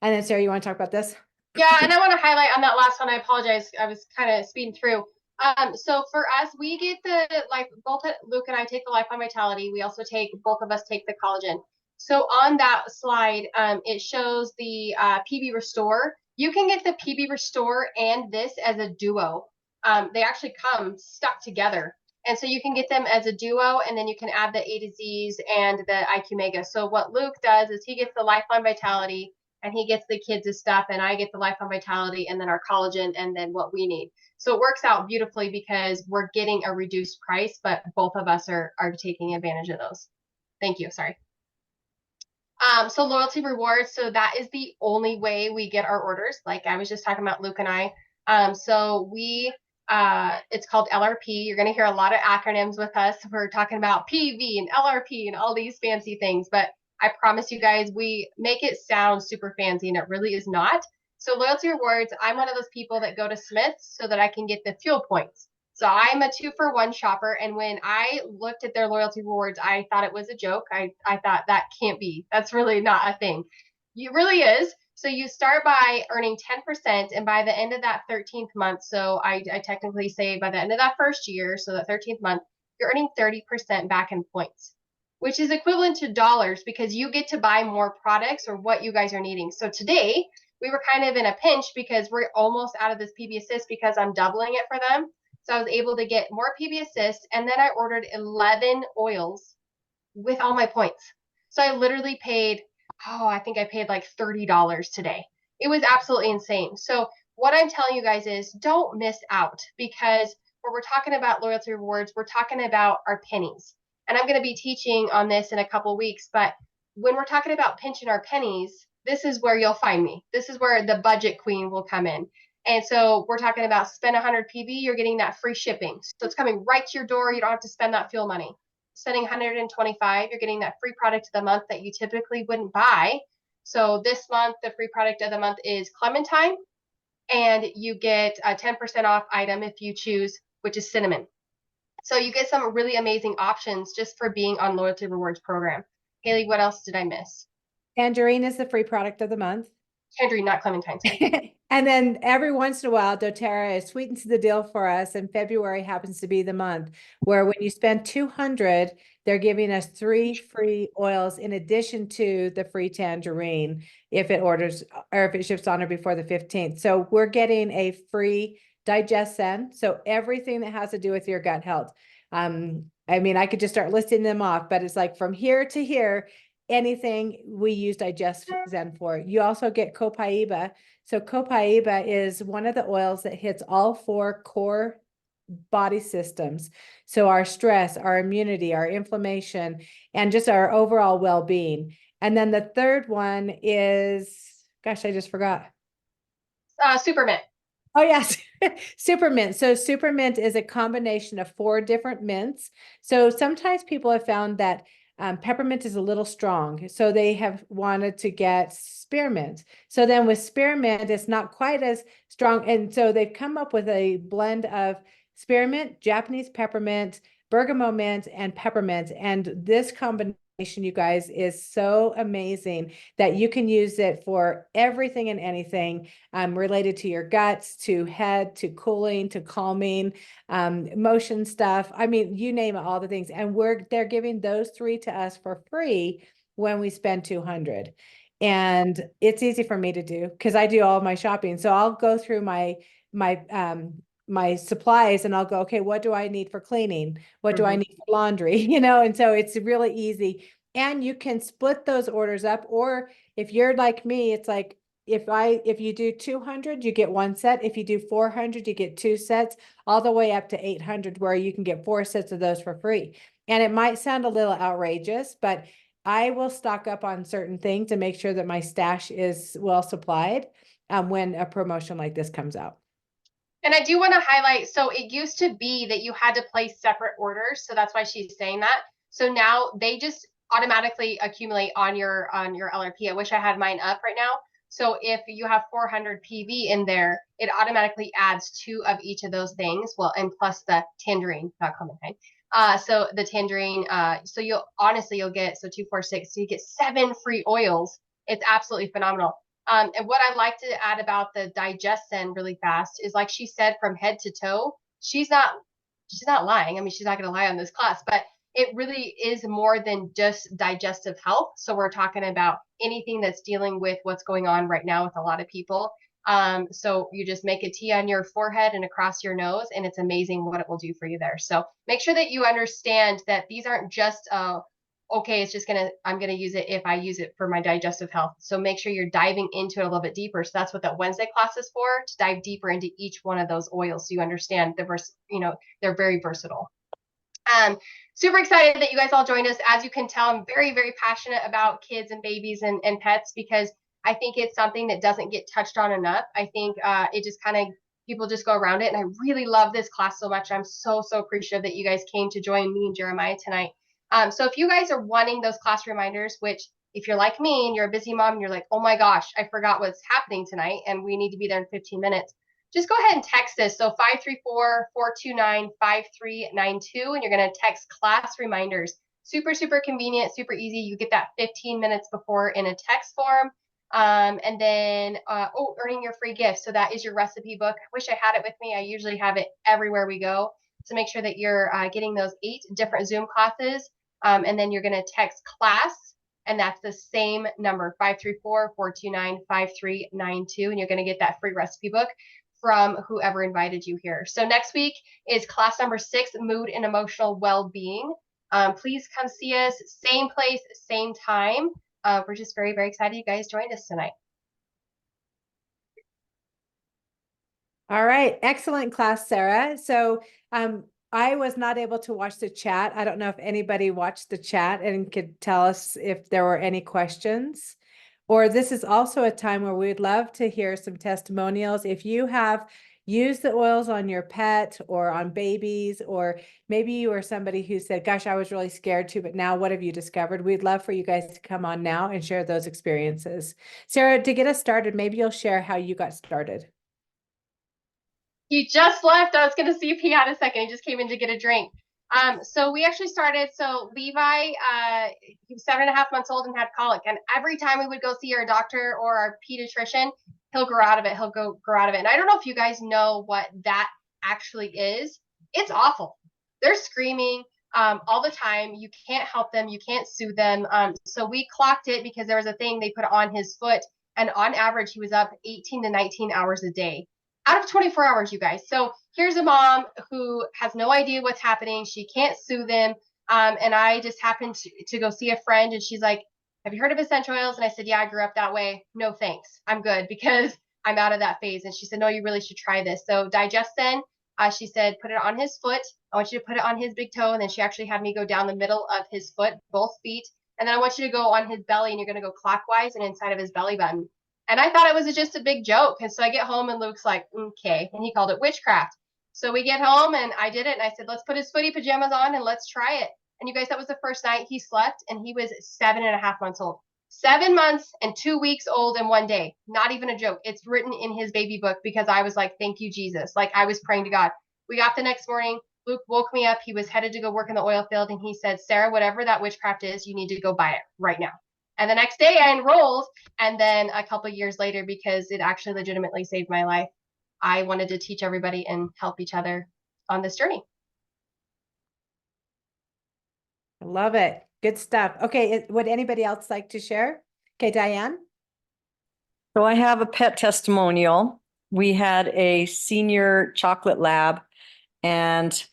And then Sarah, you want to talk about this? Yeah, and I want to highlight on that last one. I apologize. I was kind of speeding through. So for us, we get both Luke and I take the Lifelong Vitality. We also both of us take the collagen. So on that slide, it shows the PB Restore. You can get the PB Restore and this as a duo. They actually come stuck together. And so you can get them as a duo, and then you can add the A to Z's and the IQ Mega. So what Luke does is he gets the Lifelong Vitality, and he gets the kids' stuff, and I get the Lifelong Vitality, and then our collagen, and then what we need. So it works out beautifully because we're getting a reduced price, but both of us are taking advantage of those. Thank you. Sorry. So loyalty rewards. So that is the only way we get our orders. Like I was just talking about Luke and I. So it's called LRP. You're going to hear a lot of acronyms with us. We're talking about PV and LRP and all these fancy things, but I promise you guys, we make it sound super fancy and it really is not. So loyalty rewards, I'm one of those people that go to Smith's so that I can get the fuel points. So I'm a 2-for-1 shopper. And when I looked at their loyalty rewards, I thought it was a joke. I thought that can't be. That's really not a thing. It really is. So you start by earning 10%. And by the end of that 13th month, so I technically say by the end of that first year, so that 13th month, you're earning 30% back in points, which is equivalent to dollars because you get to buy more products or what you guys are needing. So today we were kind of in a pinch because we're almost out of this PB Assist because I'm doubling it for them. So I was able to get more PB Assist, and then I ordered 11 oils with all my points. So I literally paid, I think I paid like $30 today. It was absolutely insane. So what I'm telling you guys is don't miss out, because when we're talking about loyalty rewards, we're talking about our pennies. And I'm going to be teaching on this in a couple of weeks, but when we're talking about pinching our pennies, this is where you'll find me. This is where the budget queen will come in. And so we're talking about spend 100 PV, you're getting that free shipping. So it's coming right to your door. You don't have to spend that fuel money. Spending 125, you're getting that free product of the month that you typically wouldn't buy. So this month, the free product of the month is Clementine, and you get a 10% off item if you choose, which is cinnamon. So you get some really amazing options just for being on Loyalty Rewards program. Hayley, what else did I miss? Tangerine is the free product of the month. Tangerine, not clementine. And then every once in a while, doTERRA sweetens the deal for us, and February happens to be the month where when you spend 200, they're giving us 3 free oils in addition to the free tangerine if it orders or if it ships on or before the 15th. So we're getting a free digestion. So everything that has to do with your gut health. I mean, I could just start listing them off, but it's like from here to here, anything we use digestion for. You also get copaiba. So copaiba is one of the oils that hits all 4 core body systems. So our stress, our immunity, our inflammation, and just our overall well-being. And then the third one is, gosh, I just forgot. Supermint. Oh yes. Super mint. So super mint is a combination of 4 different mints. So sometimes people have found that peppermint is a little strong, so they have wanted to get spearmint. So then with spearmint, it's not quite as strong, and so they've come up with a blend of spearmint, Japanese peppermint, bergamot mint, and peppermint. And this combination, you guys, is so amazing that you can use it for everything and anything related to your guts, to head, to cooling, to calming, motion stuff. I mean, you name it, all the things. And they're giving those 3 to us for free when we spend 200. And it's easy for me to do because I do all of my shopping. So I'll go through my supplies and I'll go, okay, what do I need for cleaning? What do I need for laundry? You know, and so it's really easy. And you can split those orders up, or if you're like me, it's like, if you do 200, you get 1 set. If you do 400, you get 2 sets, all the way up to 800, where you can get 4 sets of those for free. And it might sound a little outrageous, but I will stock up on certain things to make sure that my stash is well supplied when a promotion like this comes out. And I do want to highlight, so it used to be that you had to place separate orders. So that's why she's saying that. So now they just automatically accumulate on your LRP. I wish I had mine up right now. So if you have 400 PV in there, it automatically adds 2 of each of those things. Well, and plus the tangerine, not clementine. So the tangerine, so you'll get, so 2, 4, 6, so you get 7 free oils. It's absolutely phenomenal. And what I like to add about the digestion really fast is, like she said, from head to toe, she's not lying. I mean, she's not going to lie on this class, but it really is more than just digestive health. So we're talking about anything that's dealing with what's going on right now with a lot of people. So you just make a T on your forehead and across your nose, and it's amazing what it will do for you there. So make sure that you understand that these aren't just okay, I'm gonna use it if I use it for my digestive health. So make sure you're diving into it a little bit deeper. So that's what that Wednesday class is for, to dive deeper into each one of those oils, so you understand they're very versatile. Super excited that you guys all joined us. As you can tell, I'm very, very passionate about kids and babies and pets, because I think it's something that doesn't get touched on enough. I think it just kind of, people just go around it. And I really love this class so much. I'm so, so appreciative that you guys came to join me and Jeremiah tonight. So if you guys are wanting those class reminders, which if you're like me and you're a busy mom and you're like, oh my gosh, I forgot what's happening tonight and we need to be there in 15 minutes, just go ahead and text us. So 534-429-5392, and you're going to text class reminders. Super, super convenient, super easy. You get that 15 minutes before in a text form. And then, earning your free gift. So that is your recipe book. I wish I had it with me. I usually have it everywhere we go. So make sure that you're getting those 8 different Zoom classes. And then you're going to text class, and that's the same number, 534-429-5392. And you're going to get that free recipe book from whoever invited you here. So next week is class number 6, mood and emotional well-being. Please come see us, same place, same time. We're just very, very excited you guys joined us tonight. All right. Excellent class, Sarah. So I was not able to watch the chat. I don't know if anybody watched the chat and could tell us if there were any questions. Or this is also a time where we'd love to hear some testimonials. If you have used the oils on your pet or on babies, or maybe you are somebody who said, gosh, I was really scared too, but now what have you discovered? We'd love for you guys to come on now and share those experiences. Sarah, to get us started, maybe you'll share how you got started. He just left. I was going to see if he had a second. He just came in to get a drink. So we actually started, so Levi, he was 7.5 months old and had colic. And every time we would go see our doctor or our pediatrician, he'll grow out of it. He'll grow out of it. And I don't know if you guys know what that actually is. It's awful. They're screaming all the time. You can't help them. You can't soothe them. So we clocked it because there was a thing they put on his foot. And on average, he was up 18 to 19 hours a day. Out of 24 hours, you guys. So here's a mom who has no idea what's happening. She can't soothe him. And I just happened to go see a friend, and she's like, have you heard of essential oils? And I said, yeah, I grew up that way. No, thanks. I'm good, because I'm out of that phase. And she said, no, you really should try this. So digestion, she said, put it on his foot. I want you to put it on his big toe. And then she actually had me go down the middle of his foot, both feet. And then I want you to go on his belly, and you're going to go clockwise and inside of his belly button. And I thought it was just a big joke. And so I get home and Luke's like, okay. And he called it witchcraft. So we get home and I did it. And I said, let's put his footy pajamas on and let's try it. And you guys, that was the first night he slept, and he was 7.5 months old. 7 months and 2 weeks old in one day. Not even a joke. It's written in his baby book because I was like, thank you, Jesus. Like I was praying to God. We got the next morning. Luke woke me up. He was headed to go work in the oil field. And he said, Sarah, whatever that witchcraft is, you need to go buy it right now. And the next day I enrolled. And then a couple years later, because it actually legitimately saved my life, I wanted to teach everybody and help each other on this journey. I love it. Good stuff. Okay. Would anybody else like to share? Okay, Diane. So I have a pet testimonial. We had a senior chocolate lab, and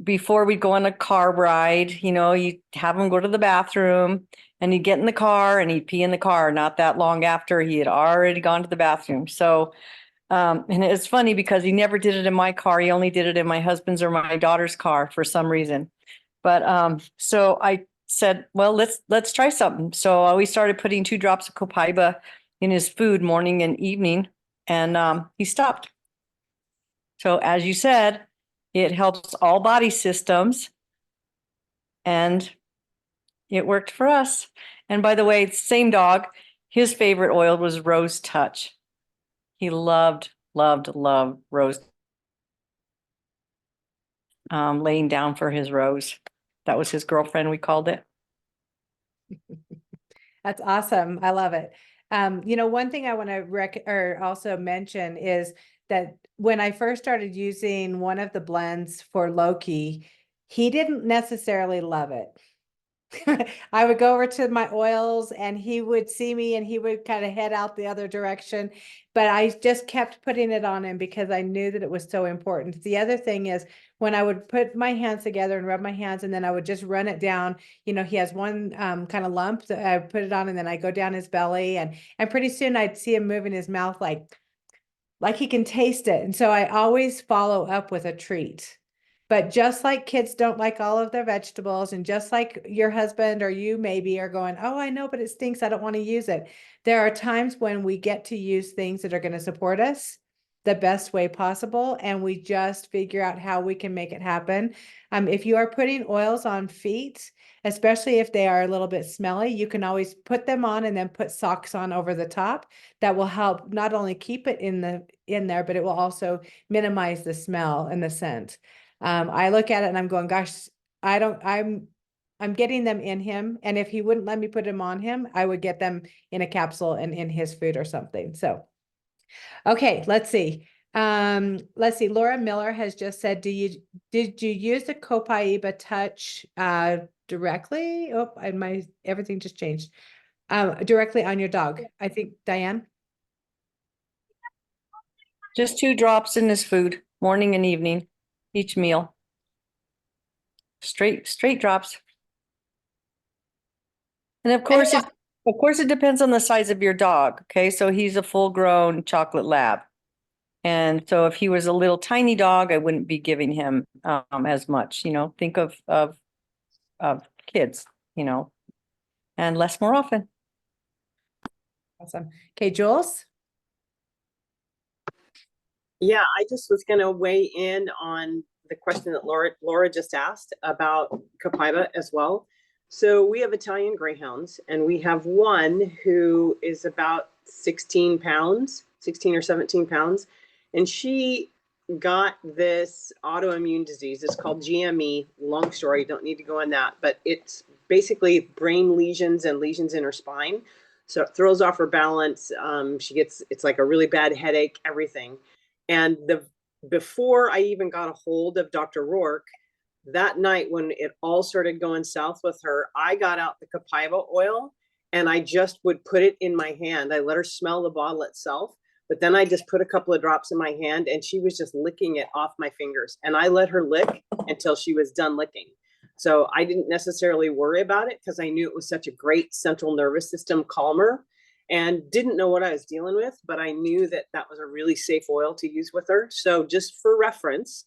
before we go on a car ride, you know, you have him go to the bathroom and he'd get in the car and he'd pee in the car not that long after he had already gone to the bathroom. So, and it's funny because he never did it in my car. He only did it in my husband's or my daughter's car for some reason. But so I said, well, let's try something. So we started putting 2 drops of copaiba in his food morning and evening, and he stopped. So as you said, it helps all body systems, and it worked for us. And by the way, same dog, his favorite oil was Rose Touch. He loved Rose. Laying down for his Rose. That was his girlfriend, we called it. That's awesome. I love it. You know, one thing I want to also mention is that when I first started using one of the blends for Loki, he didn't necessarily love it. I would go over to my oils and he would see me and he would kind of head out the other direction. But I just kept putting it on him because I knew that it was so important. The other thing is when I would put my hands together and rub my hands and then I would just run it down, you know, he has one kind of lump that I put it on and then I go down his belly and pretty soon I'd see him moving his mouth like he can taste it. And so I always follow up with a treat. But just like kids don't like all of their vegetables, and just like your husband or you maybe are going, oh, I know, but it stinks. I don't want to use it. There are times when we get to use things that are going to support us the best way possible. And we just figure out how we can make it happen. If you are putting oils on feet, especially if they are a little bit smelly, you can always put them on and then put socks on over the top. That will help not only keep it in there, but it will also minimize the smell and the scent. I look at it and I'm going, gosh, I'm getting them in him. And if he wouldn't let me put them on him, I would get them in a capsule and in his food or something. So, okay, let's see. Laura Miller has just said, did you use the Copaiba Touch, directly? Oh, and everything just changed. Directly on your dog. I think, Diane? Just 2 drops in his food, morning and evening, each meal. Straight drops. And of course, it depends on the size of your dog. Okay, so he's a full-grown chocolate lab, and so if he was a little tiny dog, I wouldn't be giving him as much. You know, think of kids. You know, and less more often. Awesome. Okay, Jules. Yeah, I just was going to weigh in on the question that Laura just asked about Copaiba as well. So we have Italian Greyhounds, and we have one who is about 16 or 17 pounds. And she got this autoimmune disease. It's called GME. Long story, don't need to go on that. But it's basically brain lesions and lesions in her spine. So it throws off her balance. It's like a really bad headache, everything. And before I even got a hold of Dr. Rourke, that night when it all started going south with her, I got out the Copaiba oil and I just would put it in my hand. I let her smell the bottle itself, but then I just put a couple of drops in my hand and she was just licking it off my fingers. And I let her lick until she was done licking. So I didn't necessarily worry about it because I knew it was such a great central nervous system calmer. And didn't know what I was dealing with, but I knew that was a really safe oil to use with her. So just for reference,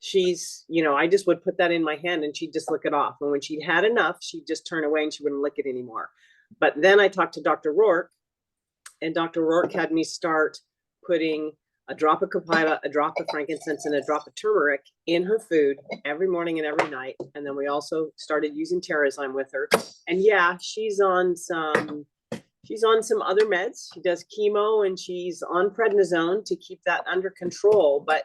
she's, you know, I just would put that in my hand and she'd just lick it off. And when she'd had enough, she'd just turn away and she wouldn't lick it anymore. But then I talked to Dr. Rourke and Dr. Rourke had me start putting a drop of copaiba, a drop of frankincense, and a drop of turmeric in her food every morning and every night. And then we also started using Terrazyme with her. And yeah, she's on some other meds. She does chemo and she's on prednisone to keep that under control. But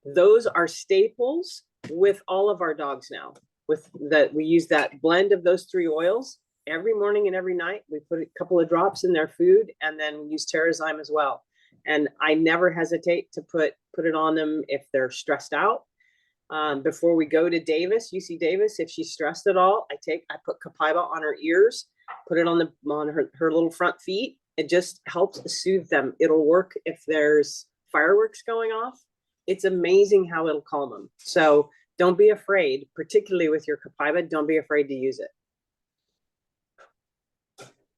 those are staples with all of our dogs now. With that, we use that blend of those 3 oils every morning and every night. We put a couple of drops in their food, and then we use Terrazyme as well. And I never hesitate to put it on them if they're stressed out. Before we go to Davis, UC Davis, if she's stressed at all, I put copaiba on her ears, put it on her little front feet. It just helps soothe them. It'll work if there's fireworks going off. It's amazing how it'll calm them. So don't be afraid, particularly with your copaiba, don't be afraid to use it.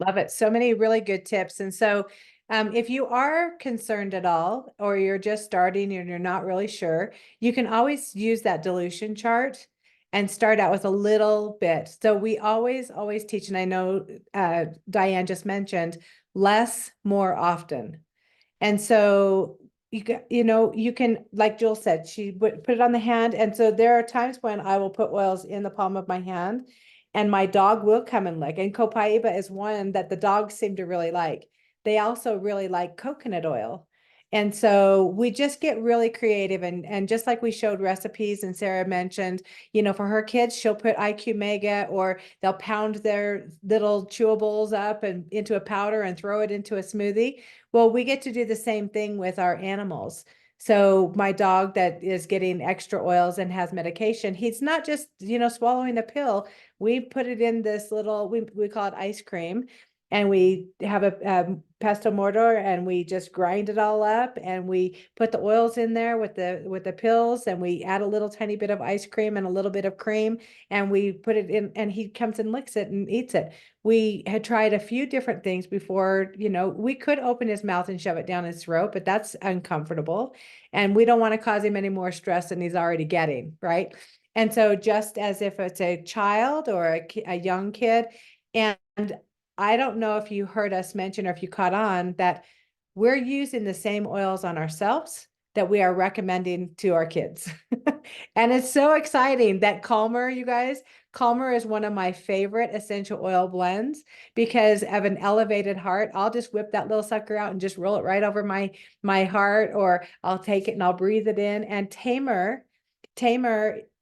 Love it. So many really good tips. And so if you are concerned at all, or you're just starting and you're not really sure, you can always use that dilution chart and start out with a little bit. So we always teach, and I know Diane just mentioned, less, more often. And so you can, like Jill said, she would put it on the hand. And so there are times when I will put oils in the palm of my hand and my dog will come and lick. And copaiba is one that the dogs seem to really like. They also really like coconut oil. And so we just get really creative, and just like we showed recipes and Sarah mentioned, for her kids, she'll put IQ Mega, or they'll pound their little chewables up and into a powder and throw it into a smoothie. Well, we get to do the same thing with our animals. So my dog that is getting extra oils and has medication, he's not just, swallowing the pill. We put it in this little, we call it ice cream. And we have a pesto mortar, and we just grind it all up, and we put the oils in there with the pills, and we add a little tiny bit of ice cream and a little bit of cream, and we put it in, and he comes and licks it and eats it. We had tried a few different things before, we could open his mouth and shove it down his throat, but that's uncomfortable. And we don't want to cause him any more stress than he's already getting, right? And so just as if it's a child or a young kid, and I don't know if you heard us mention, or if you caught on, that we're using the same oils on ourselves that we are recommending to our kids. And it's so exciting that Calmer, you guys, Calmer is one of my favorite essential oil blends because of an elevated heart. I'll just whip that little sucker out and just roll it right over my heart, or I'll take it and I'll breathe it in. And Tamer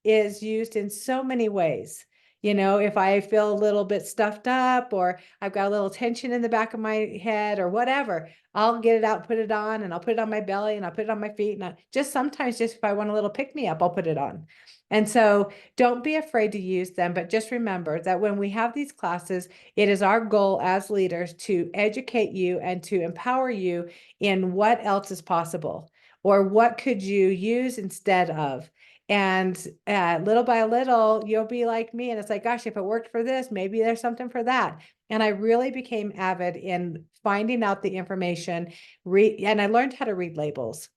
is used in so many ways. If I feel a little bit stuffed up, or I've got a little tension in the back of my head or whatever, I'll get it out, put it on, and I'll put it on my belly, and I'll put it on my feet. And sometimes if I want a little pick me up, I'll put it on. And so don't be afraid to use them, but just remember that when we have these classes, it is our goal as leaders to educate you and to empower you in what else is possible, or what could you use instead of. And little by little, you'll be like me. And it's like, gosh, if it worked for this, maybe there's something for that. And I really became avid in finding out the information, and I learned how to read labels.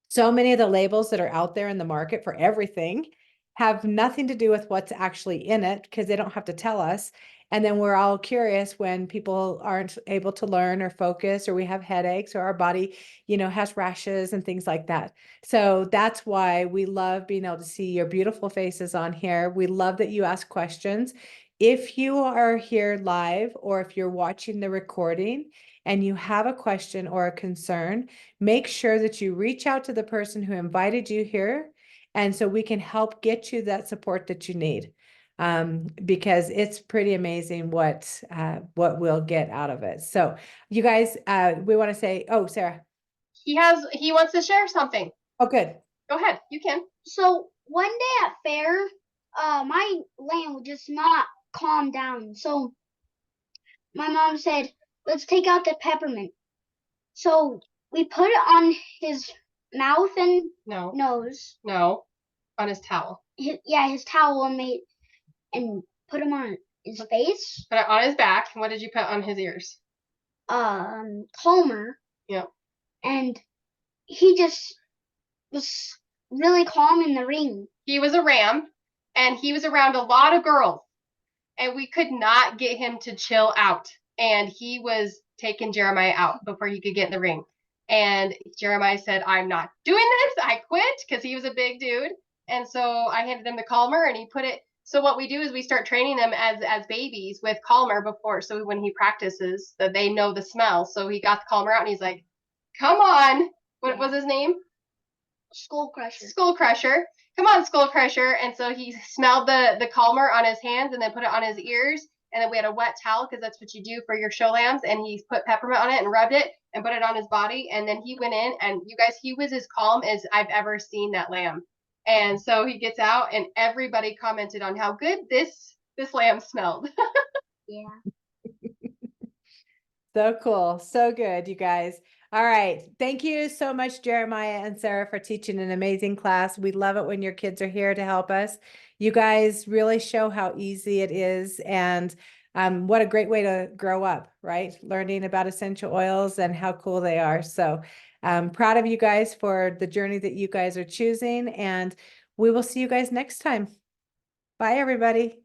So many of the labels that are out there in the market for everything have nothing to do with what's actually in it, because they don't have to tell us. And then we're all curious when people aren't able to learn or focus, or we have headaches, or our body, has rashes and things like that. So that's why we love being able to see your beautiful faces on here. We love that you ask questions. If you are here live, or if you're watching the recording and you have a question or a concern, make sure that you reach out to the person who invited you here, and so we can help get you that support that you need. Because it's pretty amazing what we'll get out of it. So you guys, we want to say, oh, Sarah. He wants to share something. Oh, good. Go ahead. You can. So one day at fair, my lamb would just not calm down. So my mom said, let's take out the peppermint. So we put it on his mouth and nose. No, on his towel. His towel, and put him on his face. Put it on his back. What did you put on his ears? Calmer. Yep. And he just was really calm in the ring. He was a ram, and he was around a lot of girls, and we could not get him to chill out. And he was taken Jeremiah out before he could get in the ring. And Jeremiah said, I'm not doing this. I quit because he was a big dude. And so I handed him the Calmer and he put it. So what we do is we start training them as babies with Calmer before. So when he practices that they know the smell. So he got the Calmer out and he's like, come on. What was his name? Skull Crusher. Skull Crusher. Come on, Skull Crusher. And so he smelled the Calmer on his hands and then put it on his ears. And then we had a wet towel because that's what you do for your show lambs. And he put peppermint on it and rubbed it and put it on his body. And then he went in and you guys, he was as calm as I've ever seen that lamb. And so he gets out and everybody commented on how good this lamb smelled. Yeah. So cool. So good, you guys. All right. Thank you so much, Jeremiah and Sarah, for teaching an amazing class. We love it when your kids are here to help us. You guys really show how easy it is and what a great way to grow up, right? Learning about essential oils and how cool they are. So I'm proud of you guys for the journey that you guys are choosing, and we will see you guys next time. Bye, everybody.